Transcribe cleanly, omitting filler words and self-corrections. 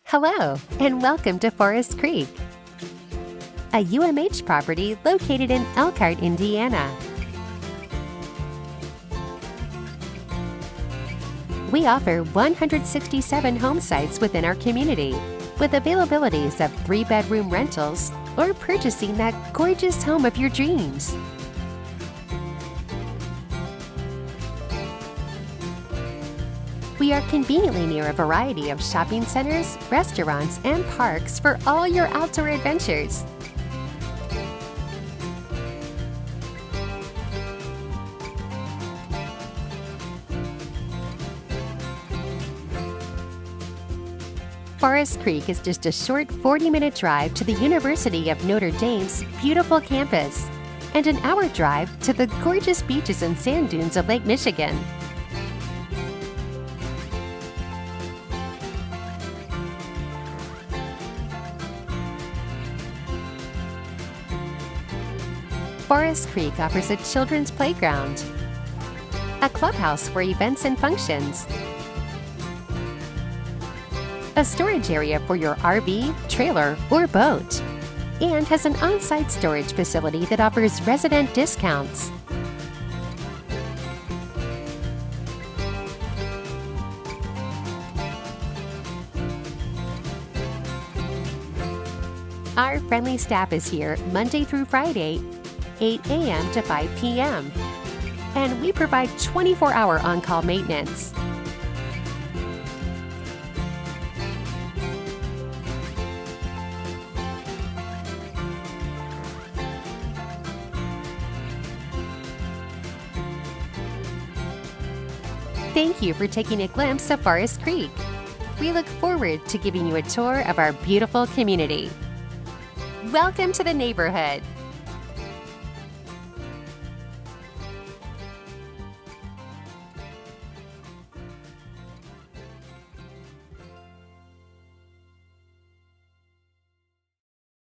Hello, and welcome to Forest Creek, a UMH property located in Elkhart, Indiana. We offer 167 home sites within our community, with availabilities of 3-bedroom rentals or purchasing that gorgeous home of your dreams. We are conveniently near a variety of shopping centers, restaurants, and parks for all your outdoor adventures. Forest Creek is just a short 40-minute drive to the University of Notre Dame's beautiful campus and an hour drive to the gorgeous beaches and sand dunes of Lake Michigan. Forest Creek offers a children's playground, a clubhouse for events and functions, a storage area for your RV, trailer, or boat, and has an on-site storage facility that offers resident discounts. Our friendly staff is here Monday through Friday, 8 a.m. to 5 p.m. and we provide 24-hour on-call maintenance. Thank you for taking a glimpse of Forest Creek. We look forward to giving you a tour of our beautiful community. Welcome to the neighborhood.